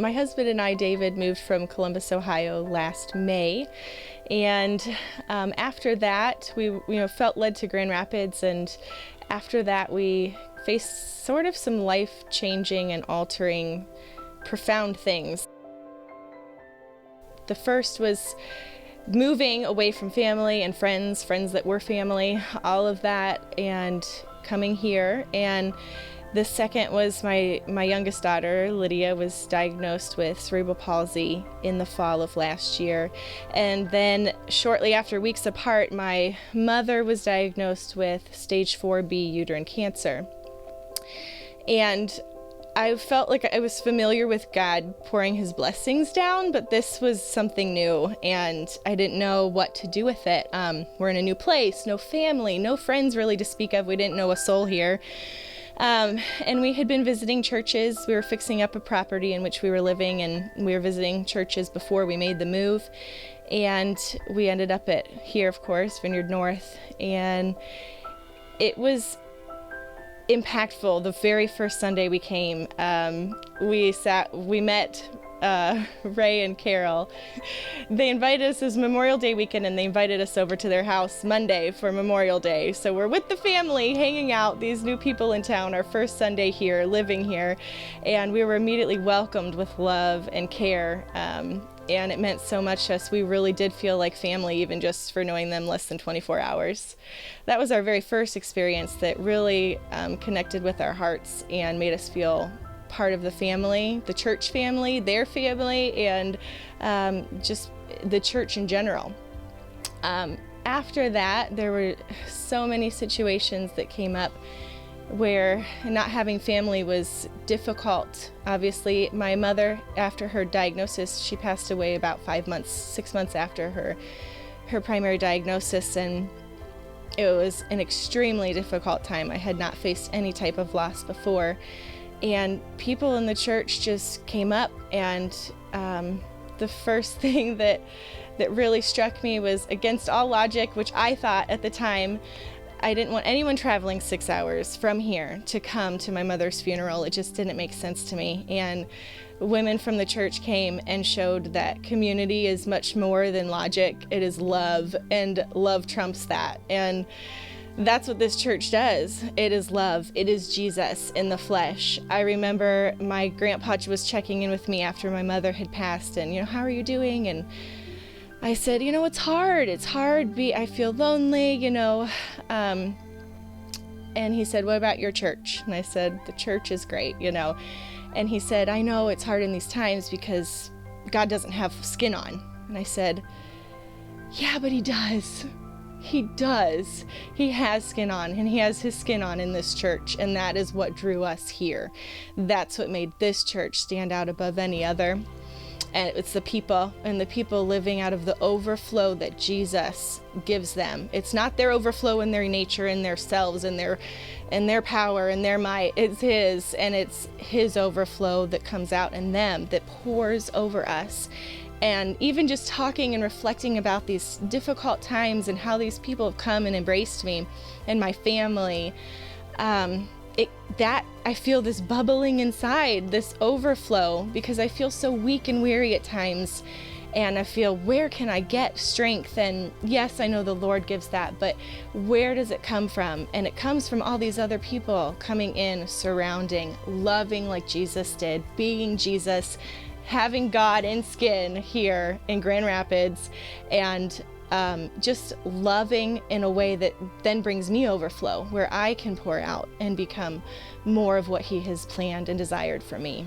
My husband and I, David, moved from Columbus, Ohio last May. And after that, we felt led to Grand Rapids. And after that, we faced sort of some life-changing and altering, profound things. The first was moving away from family and friends that were family, all of that, and coming here. And the second was my youngest daughter, Lydia, was diagnosed with cerebral palsy in the fall of last year. And then shortly after, weeks apart, my mother was diagnosed with stage 4B uterine cancer. And I felt like I was familiar with God pouring his blessings down, but this was something new, and I didn't know what to do with it. We're in a new place, no family, no friends really to speak of. We didn't know a soul here. And we had been visiting churches. We were fixing up a property in which we were living, and we were visiting churches before we made the move. And we ended up at here, of course, Vineyard North, and it was impactful. The very first Sunday we came, we met Ray and Carol. They invited us as Memorial Day weekend, and they invited us over to their house Monday for Memorial Day. So we're with the family, hanging out, these new people in town, our first Sunday here, living here, and we were immediately welcomed with love and care. And it meant so much to us. We really did feel like family, even just for knowing them less than 24 hours. That was our very first experience that really connected with our hearts and made us feel part of the family, the church family, their family, and just the church in general. After that, there were so many situations that came up where not having family was difficult. Obviously, my mother, after her diagnosis, she passed away about 6 months after her primary diagnosis, and it was an extremely difficult time. I had not faced any type of loss before, and people in the church just came up, and the first thing that really struck me was, against all logic, which I thought at the time, I didn't want anyone traveling 6 hours from here to come to my mother's funeral. It just didn't make sense to me. And women from the church came and showed that community is much more than logic. It is love, and love trumps that. And that's what this church does. It is love. It is Jesus in the flesh. I remember my grandpa was checking in with me after my mother had passed, and, how are you doing? And I said, it's hard. It's hard. I feel lonely, And he said, what about your church? And I said, the church is great, And he said, I know it's hard in these times because God doesn't have skin on. And I said, yeah, but he does. He does. He has skin on, and he has his skin on in this church. And that is what drew us here. That's what made this church stand out above any other. And it's the people, and the people living out of the overflow that Jesus gives them. It's not their overflow in their nature, in their selves, and their power, and their might. It's his, and it's his overflow that comes out in them, that pours over us. And even just talking and reflecting about these difficult times and how these people have come and embraced me and my family, I feel this bubbling inside, this overflow, because I feel so weak and weary at times, and I feel, where can I get strength? And yes, I know the Lord gives that, but where does it come from? And it comes from all these other people coming in, surrounding, loving like Jesus did, being Jesus, having God in skin here in Grand Rapids, and just loving in a way that then brings me overflow, where I can pour out and become more of what he has planned and desired for me.